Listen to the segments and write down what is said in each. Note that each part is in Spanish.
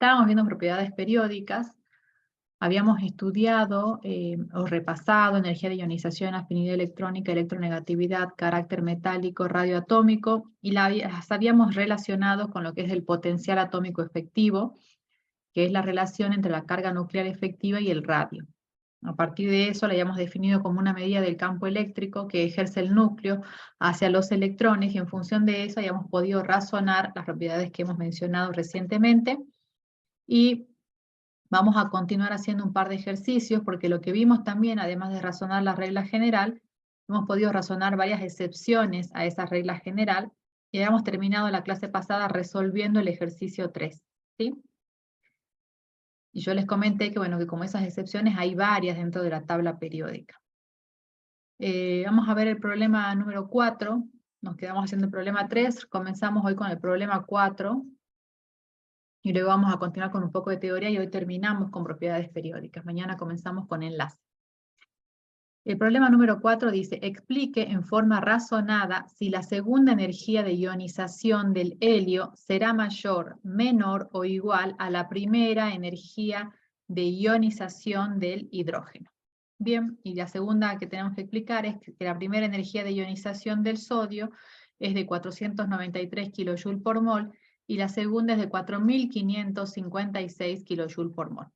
Estábamos viendo propiedades periódicas, habíamos estudiado o repasado energía de ionización, afinidad electrónica, electronegatividad, carácter metálico, radioatómico, y las habíamos relacionado con lo que es el potencial atómico efectivo, que es la relación entre la carga nuclear efectiva y el radio. A partir de eso la habíamos definido como una medida del campo eléctrico que ejerce el núcleo hacia los electrones, y en función de eso habíamos podido razonar las propiedades que hemos mencionado recientemente. Y vamos a continuar haciendo un par de ejercicios, porque lo que vimos también, además de razonar la regla general, hemos podido razonar varias excepciones a esa regla general, y habíamos terminado la clase pasada resolviendo el ejercicio 3, ¿sí? Y yo les comenté que, bueno, que como esas excepciones hay varias dentro de la tabla periódica. Vamos a ver el problema número 4, nos quedamos haciendo el problema 3, comenzamos hoy con el problema 4, y luego vamos a continuar con un poco de teoría, y hoy terminamos con propiedades periódicas. Mañana comenzamos con enlace. El problema número 4 dice: explique en forma razonada si la segunda energía de ionización del helio será mayor, menor o igual a la primera energía de ionización del hidrógeno. Bien, y la segunda que tenemos que explicar es que la primera energía de ionización del sodio es de 493 kJ por mol, y la segunda es de 4.556 kJ por mol.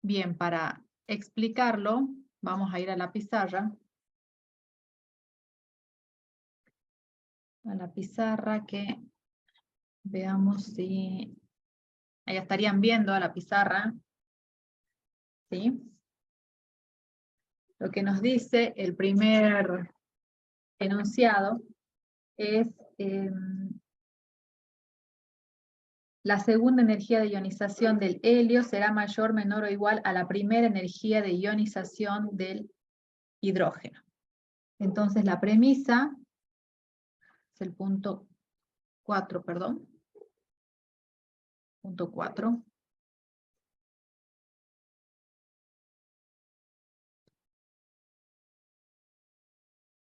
Bien, para explicarlo, vamos a ir a la pizarra. A la pizarra, que veamos si... Ahí estarían viendo a la pizarra, ¿sí? Lo que nos dice el primer enunciado es la segunda energía de ionización del helio será mayor, menor o igual a la primera energía de ionización del hidrógeno. Entonces la premisa es el punto 4, perdón. Punto 4.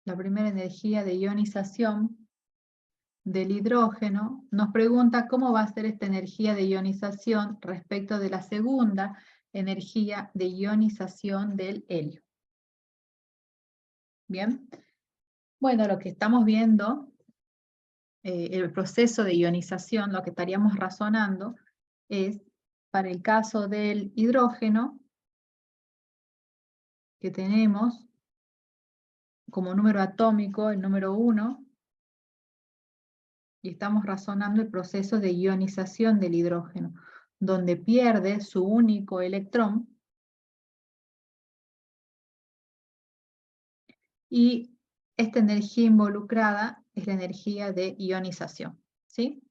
La primera energía de ionización del hidrógeno nos pregunta cómo va a ser esta energía de ionización respecto de la segunda energía de ionización del helio. Bien. Bueno, lo que estamos viendo, el proceso de ionización, lo que estaríamos razonando es, para el caso del hidrógeno, que tenemos como número atómico el número 1, y estamos razonando el proceso de ionización del hidrógeno, donde pierde su único electrón, y esta energía involucrada es la energía de ionización, ¿sí?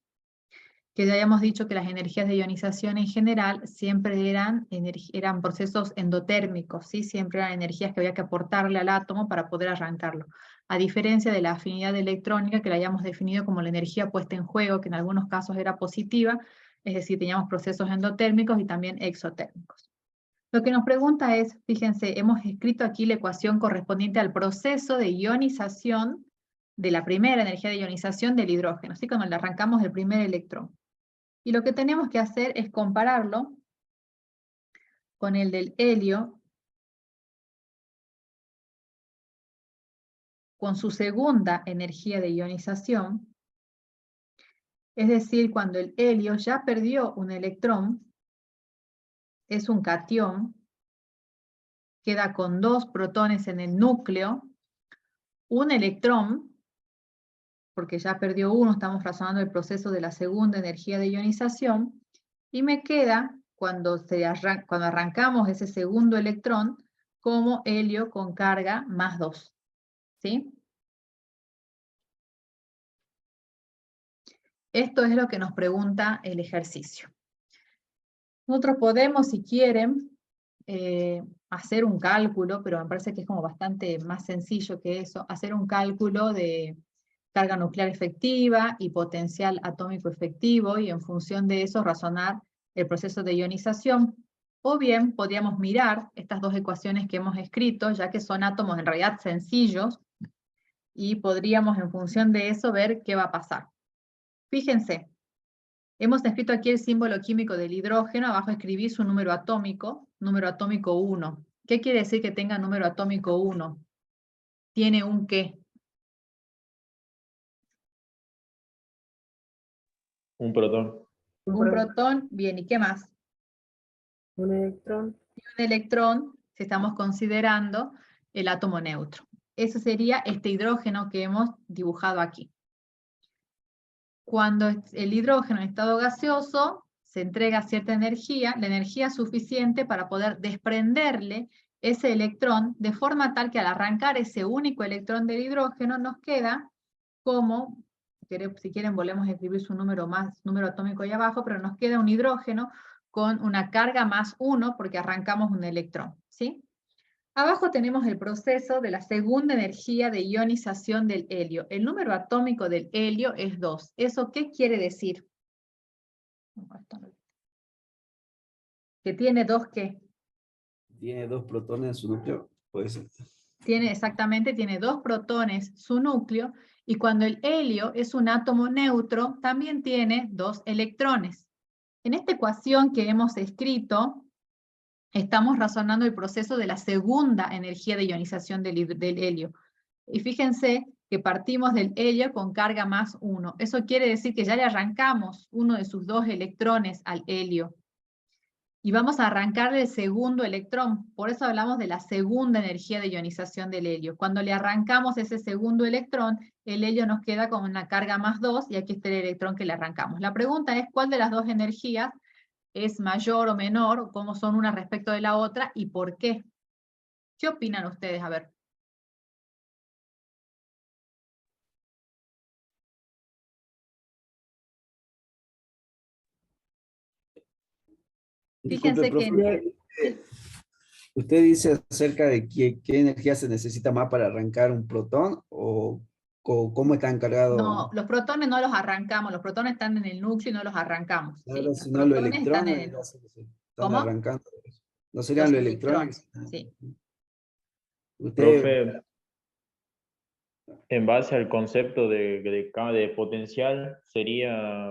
Que ya habíamos dicho que las energías de ionización en general siempre eran procesos endotérmicos, ¿sí? Siempre eran energías que había que aportarle al átomo para poder arrancarlo. A diferencia de la afinidad electrónica, que la habíamos definido como la energía puesta en juego, que en algunos casos era positiva, es decir, teníamos procesos endotérmicos y también exotérmicos. Lo que nos pregunta es, fíjense, hemos escrito aquí la ecuación correspondiente al proceso de ionización de la primera energía de ionización del hidrógeno, ¿sí? Cuando le arrancamos el primer electrón. Y lo que tenemos que hacer es compararlo con el del helio, con su segunda energía de ionización, es decir, cuando el helio ya perdió un electrón, es un catión, queda con 2 protones en el núcleo, un electrón, porque ya perdió uno, estamos razonando el proceso de la segunda energía de ionización, y me queda, cuando arrancamos ese segundo electrón, como helio con carga más 2, ¿sí? Esto es lo que nos pregunta el ejercicio. Nosotros podemos, si quieren, hacer un cálculo, pero me parece que es como bastante más sencillo que eso, hacer un cálculo de carga nuclear efectiva y potencial atómico efectivo, y en función de eso razonar el proceso de ionización. O bien podríamos mirar estas dos ecuaciones que hemos escrito, ya que son átomos en realidad sencillos, y podríamos en función de eso ver qué va a pasar. Fíjense, Hemos escrito aquí el símbolo químico del hidrógeno, abajo escribí su número atómico 1. ¿Qué quiere decir que tenga número atómico 1? ¿Tiene un qué? Un protón. Un protón, bien, ¿y qué más? Un electrón. Y un electrón, si estamos considerando el átomo neutro. Eso sería este hidrógeno que hemos dibujado aquí. Cuando el hidrógeno en estado gaseoso se entrega cierta energía, la energía suficiente para poder desprenderle ese electrón, de forma tal que al arrancar ese único electrón del hidrógeno nos queda como, si quieren volvemos a escribir su número atómico ahí abajo, pero nos queda un hidrógeno con una carga más 1 porque arrancamos un electrón, ¿sí? Abajo tenemos el proceso de la segunda energía de ionización del helio. El número atómico del helio es 2. ¿Eso qué quiere decir? Que tiene dos ¿qué? Tiene 2 protones en su núcleo, puede ser. Tiene 2 protones su núcleo, y cuando el helio es un átomo neutro, también tiene 2 electrones. En esta ecuación que hemos escrito, estamos razonando el proceso de la segunda energía de ionización del helio. Y fíjense que partimos del helio con carga más 1. Eso quiere decir que ya le arrancamos uno de sus 2 electrones al helio. Y vamos a arrancarle el segundo electrón. Por eso hablamos de la segunda energía de ionización del helio. Cuando le arrancamos ese segundo electrón, el helio nos queda con una carga más 2 y aquí está el electrón que le arrancamos. La pregunta es, ¿cuál de las dos energías es mayor o menor? ¿Cómo son una respecto de la otra? ¿Y por qué? ¿Qué opinan ustedes? A ver. Disculpe, Fíjense profe, que ¿usted dice acerca de qué energía se necesita más para arrancar un protón o cómo está no, encargado? los protones no los arrancamos, los protones están en el núcleo y no los arrancamos. ¿Sí? Claro, Los si no los protones están en electrones el ya núcleo. se están ¿Cómo? arrancando. ¿No serían Los los electrones? electrones, sí. Usted, Profe, en base al concepto de potencial, sería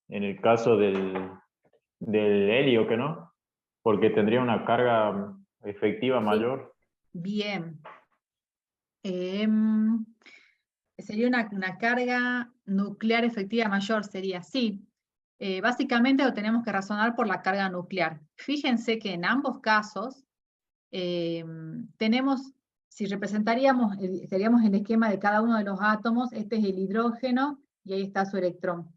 en el caso del helio, ¿que no? Porque tendría una carga efectiva Sí. mayor. Bien. Sería una carga nuclear efectiva mayor, sería así. Básicamente lo tenemos que razonar por la carga nuclear. Fíjense que en ambos casos tenemos, si representaríamos, seríamos el esquema de cada uno de los átomos, este es el hidrógeno y ahí está su electrón.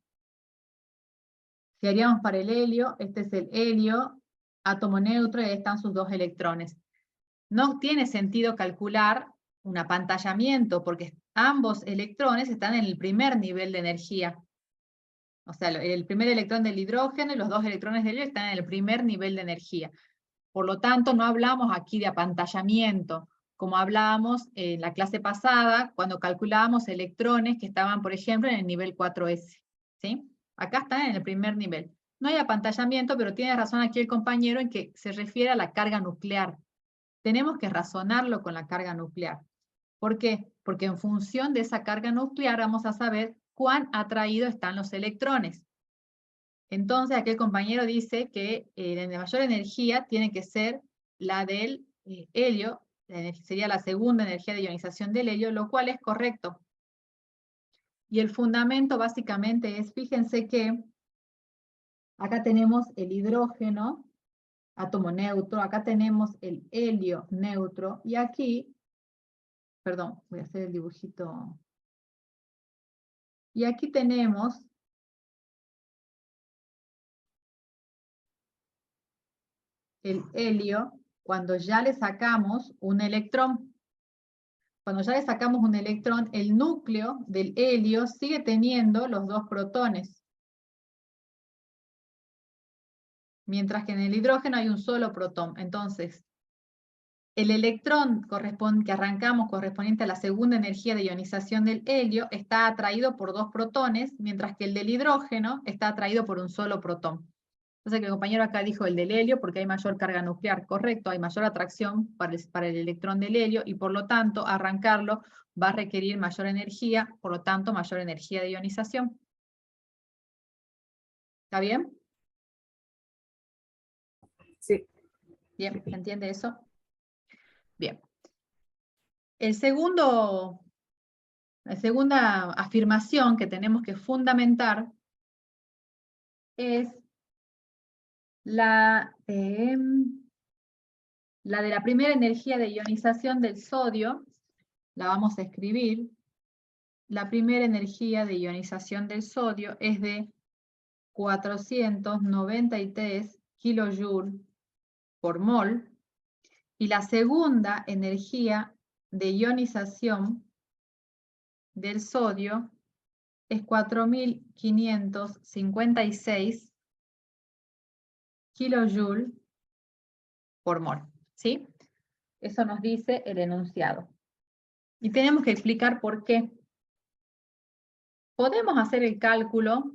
Si haríamos para el helio, este es el helio, átomo neutro, y ahí están sus 2 electrones. No tiene sentido calcular un apantallamiento, porque ambos electrones están en el primer nivel de energía. O sea, el primer electrón del hidrógeno y los 2 electrones del helio están en el primer nivel de energía. Por lo tanto, no hablamos aquí de apantallamiento, como hablábamos en la clase pasada, cuando calculábamos electrones que estaban, por ejemplo, en el nivel 4S. ¿Sí? Acá están en el primer nivel. No hay apantallamiento, pero tiene razón aquí el compañero en que se refiere a la carga nuclear. Tenemos que razonarlo con la carga nuclear. ¿Por qué? Porque en función de esa carga nuclear vamos a saber cuán atraídos están los electrones. Entonces, aquí el compañero dice que la de mayor energía tiene que ser la del helio, sería la segunda energía de ionización del helio, lo cual es correcto. Y el fundamento básicamente es, fíjense que acá tenemos el hidrógeno, átomo neutro, acá tenemos el helio neutro, y aquí, perdón, voy a hacer el dibujito. Y aquí tenemos el helio cuando ya le sacamos un electrón. Cuando ya le sacamos un electrón, el núcleo del helio sigue teniendo los 2 protones. Mientras que en el hidrógeno hay un solo protón. Entonces, el electrón que arrancamos correspondiente a la segunda energía de ionización del helio está atraído por 2 protones, mientras que el del hidrógeno está atraído por un solo protón. Entonces, que el compañero acá dijo el del helio porque hay mayor carga nuclear, correcto, hay mayor atracción para el electrón del helio y por lo tanto arrancarlo va a requerir mayor energía, por lo tanto mayor energía de ionización. ¿Está bien? Sí. Bien, ¿se entiende eso? Bien. La segunda afirmación que tenemos que fundamentar es la de la primera energía de ionización del sodio. La vamos a escribir. La primera energía de ionización del sodio es de 493 kilojoules por mol. Y la segunda energía de ionización del sodio es 4556 kilojoules por mol. ¿Sí? Eso nos dice el enunciado. Y tenemos que explicar por qué. Podemos hacer el cálculo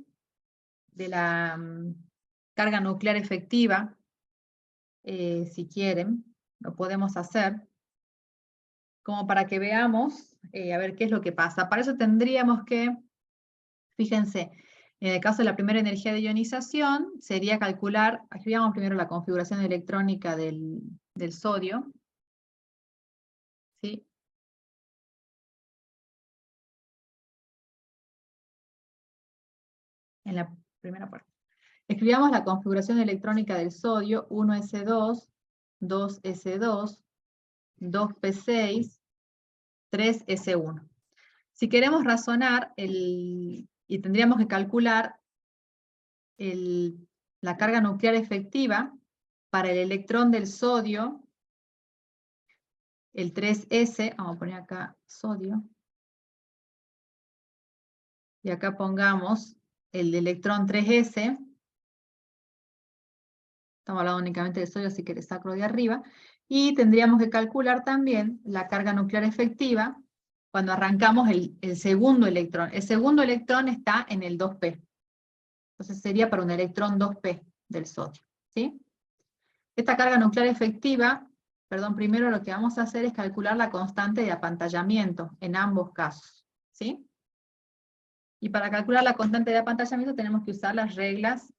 de la carga nuclear efectiva, si quieren, lo podemos hacer, como para que veamos, a ver qué es lo que pasa. Para eso tendríamos que, fíjense, en el caso de la primera energía de ionización, sería calcular, aquí veamos primero la configuración electrónica del sodio, ¿sí? En la primera parte. Escribamos la configuración electrónica del sodio, 1s2, 2s2, 2p6, 3s1. Si queremos razonar, y tendríamos que calcular la carga nuclear efectiva para el electrón del sodio, el 3s, vamos a poner acá sodio, y acá pongamos el electrón 3s, estamos hablando únicamente de sodio, así que le saco de arriba, y tendríamos que calcular también la carga nuclear efectiva cuando arrancamos el segundo electrón. El segundo electrón está en el 2p. Entonces sería para un electrón 2p del sodio, ¿sí? Esta carga nuclear efectiva, perdón, primero lo que vamos a hacer es calcular la constante de apantallamiento en ambos casos, ¿sí? Y para calcular la constante de apantallamiento tenemos que usar las reglas